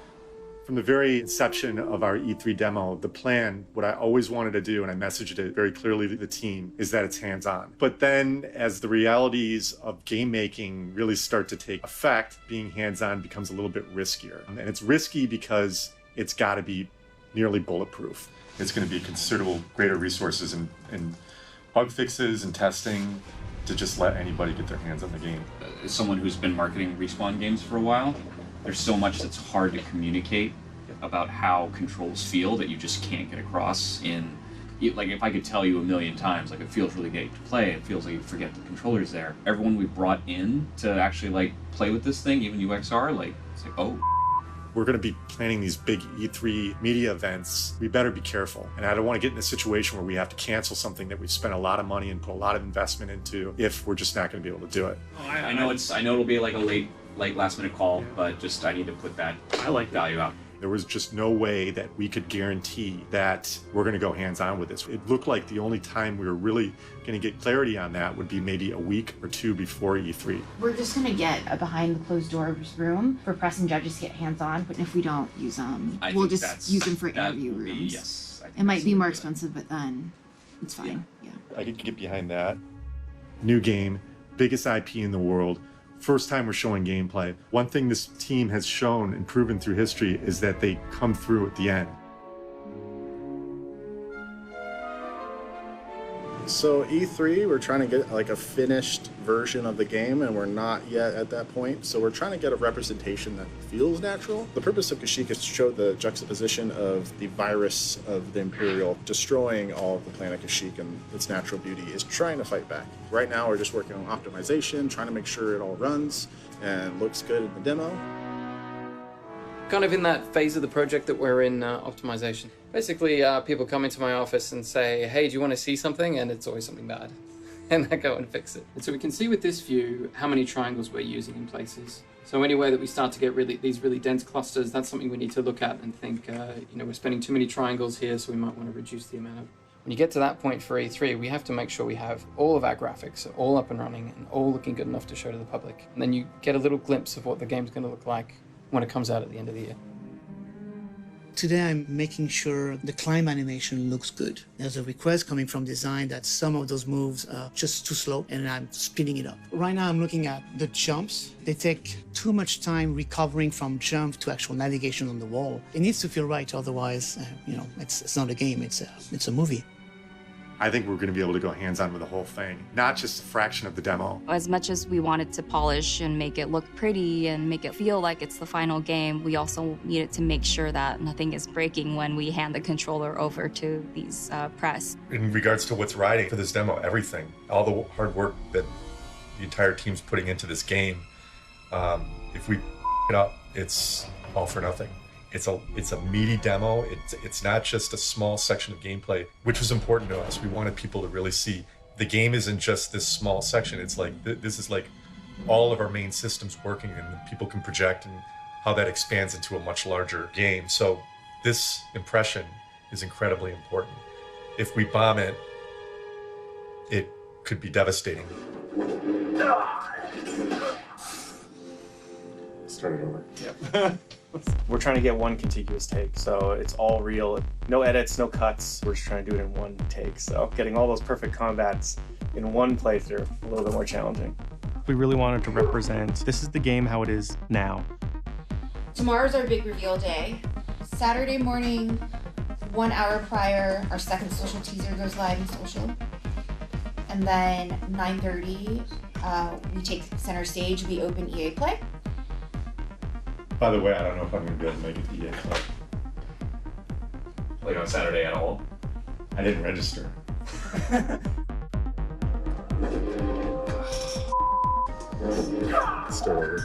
From the very inception of our E3 demo, the plan, what I always wanted to do, and I messaged it very clearly to the team, is that it's hands-on. But then as the realities of game making really start to take effect, being hands-on becomes a little bit riskier. And it's risky because it's got to be nearly bulletproof. It's going to be considerable greater resources and bug fixes and testing to just let anybody get their hands on the game. As someone who's been marketing Respawn games for a while, there's so much that's hard to communicate about how controls feel that you just can't get across in, like if I could tell you a million times, like it feels really great to play, it feels like you forget the controller's there. Everyone we brought in to actually like play with this thing, even UXR, like it's like, oh. We're going to be planning these big E3 media events. We better be careful. And I don't want to get in a situation where we have to cancel something that we've spent a lot of money and put a lot of investment into if we're just not going to be able to do it. I know it'll be like a late last minute call, but just I need to put that value out. There was just no way that we could guarantee that we're going to go hands-on with this. It looked like the only time we were really going to get clarity on that would be maybe a week or two before E3. We're just going to get a behind the closed doors room for press and judges to get hands-on, but if we don't use them, we'll just use them for interview rooms. It might be more expensive, but then it's fine. Yeah. I could get behind that. New game, biggest IP in the world. First time we're showing gameplay. One thing this team has shown and proven through history is that they come through at the end. So E3, we're trying to get like a finished version of the game, and we're not yet at that point. So we're trying to get a representation that feels natural. The purpose of Kashyyyk is to show the juxtaposition of the virus of the Imperial destroying all of the planet Kashyyyk and its natural beauty is trying to fight back. Right now, we're just working on optimization, trying to make sure it all runs and looks good in the demo. Kind of in that phase of the project that we're in, optimization. Basically, people come into my office and say, hey, do you want to see something? And it's always something bad. And I go and fix it. And so we can see with this view how many triangles we're using in places. So anywhere that we start to get these really dense clusters, that's something we need to look at and think, we're spending too many triangles here, so we might want to reduce the amount. When you get to that point for E3, we have to make sure we have all of our graphics all up and running and all looking good enough to show to the public. And then you get a little glimpse of what the game's going to look like when it comes out at the end of the year. Today I'm making sure the climb animation looks good. There's a request coming from design that some of those moves are just too slow, and I'm speeding it up. Right now I'm looking at the jumps. They take too much time recovering from jump to actual navigation on the wall. It needs to feel right, otherwise, it's not a game, it's a movie. I think we're going to be able to go hands-on with the whole thing, not just a fraction of the demo. As much as we wanted to polish and make it look pretty and make it feel like it's the final game, we also needed to make sure that nothing is breaking when we hand the controller over to these press. In regards to what's riding for this demo, everything, all the hard work that the entire team's putting into this game, if we it up, it's all for nothing. It's a meaty demo. It's not just a small section of gameplay, which was important to us. We wanted people to really see the game isn't just this small section. It's like this is like all of our main systems working, and people can project and how that expands into a much larger game. So this impression is incredibly important. If we bomb it, it could be devastating. Start it over. Yep. We're trying to get one contiguous take, so it's all real. No edits, no cuts. We're just trying to do it in one take. So getting all those perfect combats in one playthrough, a little bit more challenging. We really wanted to represent, this is the game how it is now. Tomorrow's our big reveal day. Saturday morning, 1 hour prior, our second social teaser goes live in social. And then 9:30, we take center stage, we open EA Play. By the way, I don't know if I'm going to be able to make it to EA Play. Like on Saturday at all? I didn't register. Start over.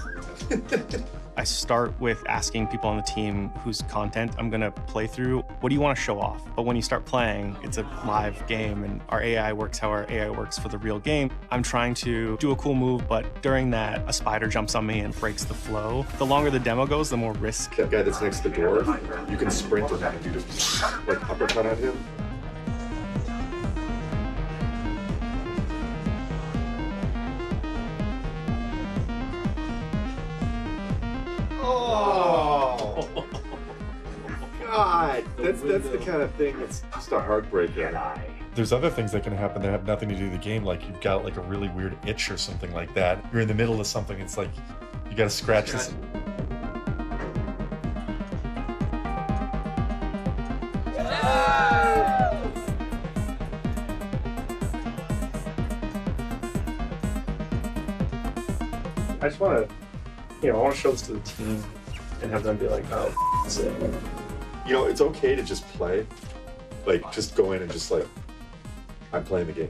I start with asking people on the team whose content I'm gonna play through, what do you want to show off? But when you start playing, it's a live game, and our AI works how our AI works for the real game. I'm trying to do a cool move, but during that, a spider jumps on me and breaks the flow. The longer the demo goes, the more risk. That guy that's next to the door, you can sprint on him and do just like uppercut at him. Oh God, that's the kind of thing that's just a heartbreaker. There's other things that can happen that have nothing to do with the game, like you've got like a really weird itch or something like that. You're in the middle of something, it's like you gotta scratch this. I just want to, I want to show this to the team and have them be like, oh, that's it. It's okay to just play. Like, just go in and just like, I'm playing the game.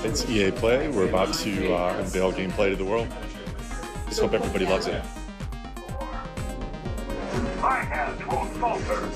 It's EA Play. We're about to unveil gameplay to the world. Just hope everybody loves it. My hands won't falter.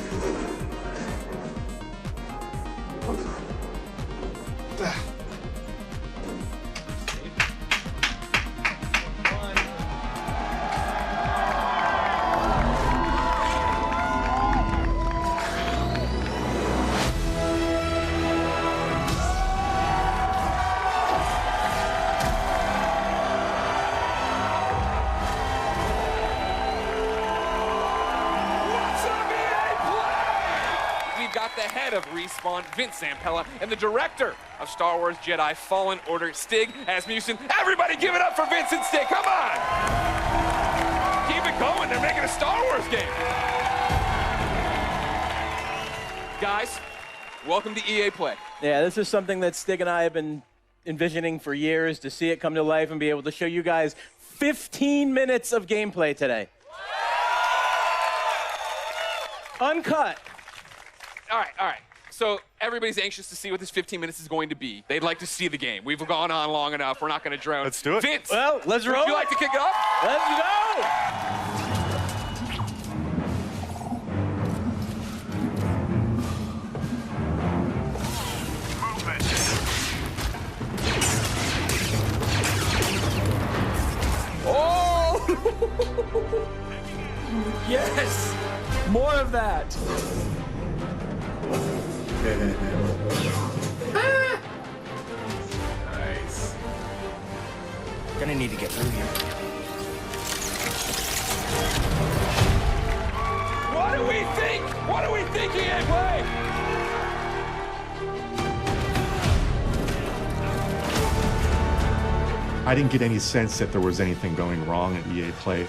The head of Respawn, Vince Zampella, and the director of Star Wars Jedi Fallen Order, Stig Asmussen. Everybody give it up for Vince and Stig, come on! Keep it going, they're making a Star Wars game. Guys, welcome to EA Play. Yeah, this is something that Stig and I have been envisioning for years, to see it come to life and be able to show you guys 15 minutes of gameplay today. Uncut. All right. So everybody's anxious to see what this 15 minutes is going to be. They'd like to see the game. We've gone on long enough. We're not going to drone. Let's do it. Vince, well, let's roll. Would you like to kick it off? Let's go. Oh! Yes! More of that. Nice. Gonna need to get through here. What do we think? What do we think, EA Play? I didn't get any sense that there was anything going wrong at EA Play.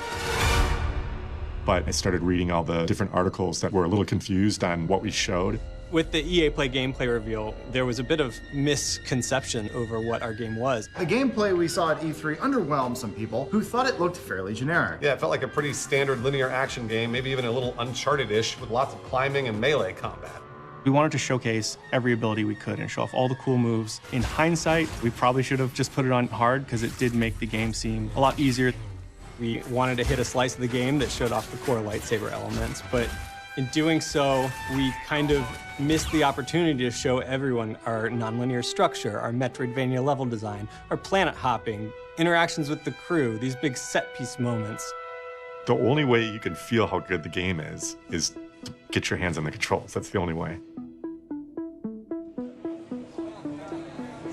But I started reading all the different articles that were a little confused on what we showed. With the EA Play gameplay reveal, there was a bit of misconception over what our game was. The gameplay we saw at E3 underwhelmed some people who thought it looked fairly generic. Yeah, it felt like a pretty standard linear action game, maybe even a little Uncharted-ish with lots of climbing and melee combat. We wanted to showcase every ability we could and show off all the cool moves. In hindsight, we probably should have just put it on hard because it did make the game seem a lot easier. We wanted to hit a slice of the game that showed off the core lightsaber elements, but in doing so, we kind of missed the opportunity to show everyone our nonlinear structure, our Metroidvania level design, our planet hopping, interactions with the crew, these big set-piece moments. The only way you can feel how good the game is to get your hands on the controls. That's the only way.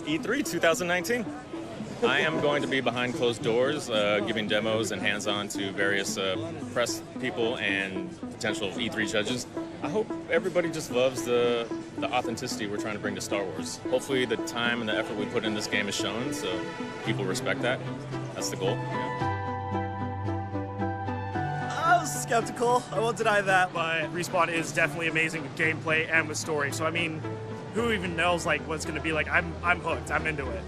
E3 2019. I am going to be behind closed doors, giving demos and hands-on to various press people and potential E3 judges. I hope everybody just loves the authenticity we're trying to bring to Star Wars. Hopefully the time and the effort we put in this game is shown, so people respect that. That's the goal. I was skeptical, I won't deny that, but Respawn is definitely amazing with gameplay and with story. So I mean, who even knows like what's gonna be like? I'm hooked, I'm into it.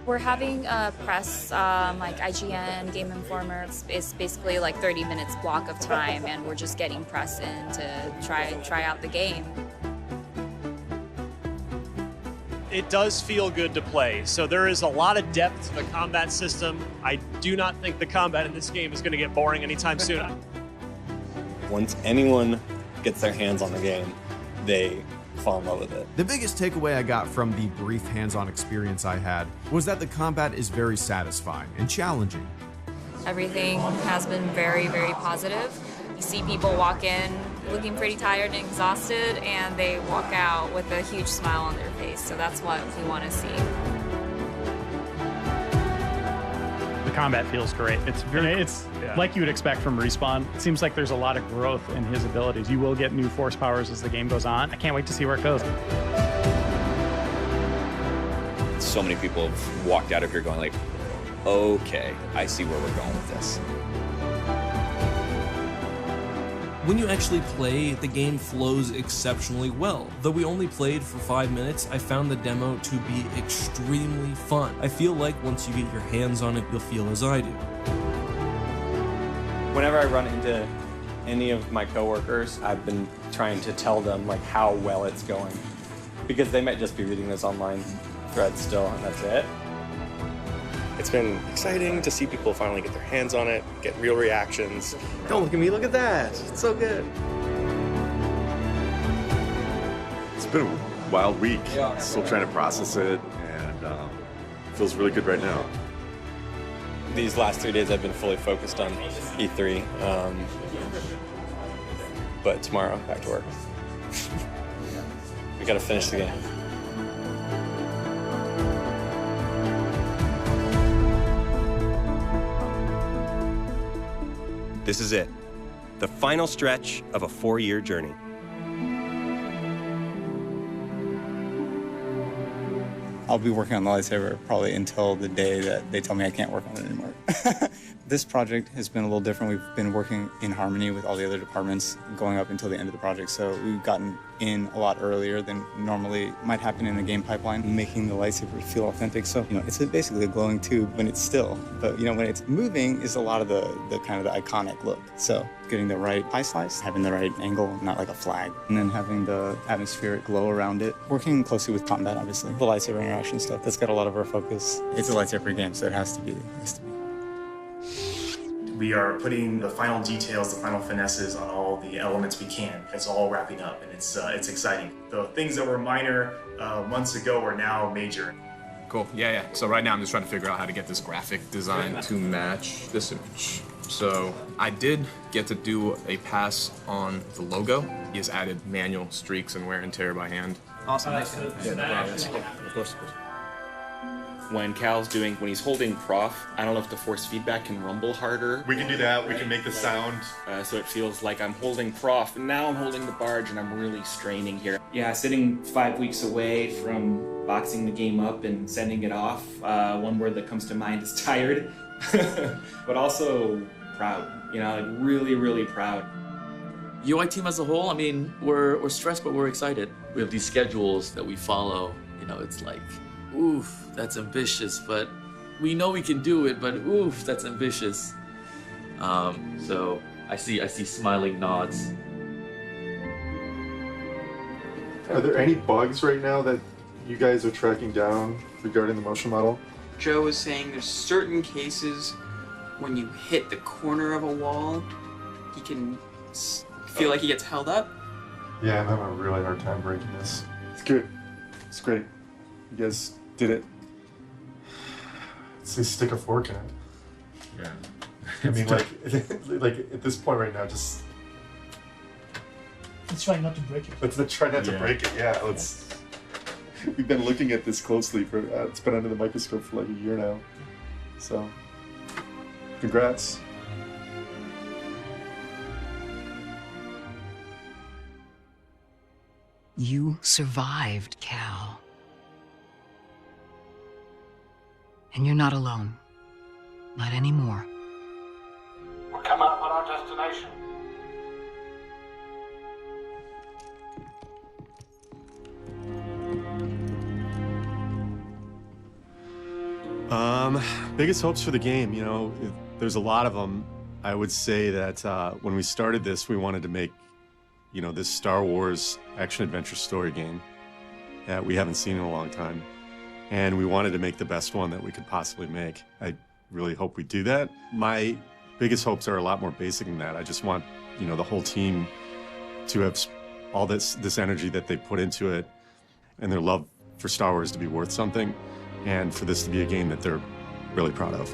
We're having a press, like IGN, Game Informer. It's basically like 30 minutes block of time, and we're just getting press in to try out the game. It does feel good to play, so there is a lot of depth to the combat system. I do not think the combat in this game is going to get boring anytime soon. Once anyone gets their hands on the game, they fall in love with it. The biggest takeaway I got from the brief hands-on experience I had was that the combat is very satisfying and challenging. Everything has been very, very positive. You see people walk in looking pretty tired and exhausted, and they walk out with a huge smile on their face, so that's what we want to see. The combat feels great. It's very, like you would expect from Respawn. It seems like there's a lot of growth in his abilities. You will get new force powers as the game goes on. I can't wait to see where it goes. So many people have walked out of here going like, okay, I see where we're going with this. When you actually play, the game flows exceptionally well. Though we only played for 5 minutes, I found the demo to be extremely fun. I feel like once you get your hands on it, you'll feel as I do. Whenever I run into any of my coworkers, I've been trying to tell them like how well it's going, because they might just be reading this online thread still, and that's it. It's been exciting to see people finally get their hands on it, get real reactions. Don't look at me, look at that. It's so good. It's been a wild week. Still trying to process it, and it feels really good right now. These last 3 days I've been fully focused on E3, but tomorrow, back to work. We gotta finish the game. This is it, the final stretch of a 4-year journey. I'll be working on the lightsaber probably until the day that they tell me I can't work on it anymore. This project has been a little different. We've been working in harmony with all the other departments going up until the end of the project, so we've gotten in a lot earlier than normally might happen in the game pipeline, making the lightsaber feel authentic. So, it's basically a glowing tube when it's still, but when it's moving is a lot of the kind of the iconic look. So getting the right eye slice, having the right angle, not like a flag, and then having the atmospheric glow around it. Working closely with combat, obviously. The lightsaber interaction stuff, that's got a lot of our focus. It's a lightsaber game, so it has to be. We are putting the final details, the final finesses on all the elements we can. It's all wrapping up, and it's exciting. The things that were minor months ago are now major. Cool, yeah. So right now I'm just trying to figure out how to get this graphic design to match this image. So I did get to do a pass on the logo. He has added manual streaks and wear and tear by hand. Awesome. Of course. When when he's holding Prof, I don't know if the force feedback can rumble harder. We can do that. We can make the sound. So it feels like I'm holding Prof, and now I'm holding the barge, and I'm really straining here. Yeah, sitting 5 weeks away from boxing the game up and sending it off, one word that comes to mind is tired, but also proud. Really, really proud. UI team as a whole, I mean, we're stressed, but we're excited. We have these schedules that we follow. It's like, oof, that's ambitious, but we know we can do it, but oof, that's ambitious. So I see smiling nods. Are there any bugs right now that you guys are tracking down regarding the motion model? Joe was saying there's certain cases when you hit the corner of a wall, he can feel like he gets held up. Yeah, I'm having a really hard time breaking this. It's good. It's great. You guys did it. Say stick a fork in it. Yeah. I mean, like at this point right now, just let's try not to break it. Let's try not to break it. Yeah, let's. We've been looking at this closely for. It's been under the microscope for like a year now. So, congrats. You survived, Cal. And you're not alone. Not anymore. We're coming up on our destination. Biggest hopes for the game, there's a lot of them. I would say that when we started this, we wanted to make, this Star Wars action-adventure story game that we haven't seen in a long time. And we wanted to make the best one that we could possibly make. I really hope we do that. My biggest hopes are a lot more basic than that. I just want, the whole team to have all this energy that they put into it and their love for Star Wars to be worth something, and for this to be a game that they're really proud of.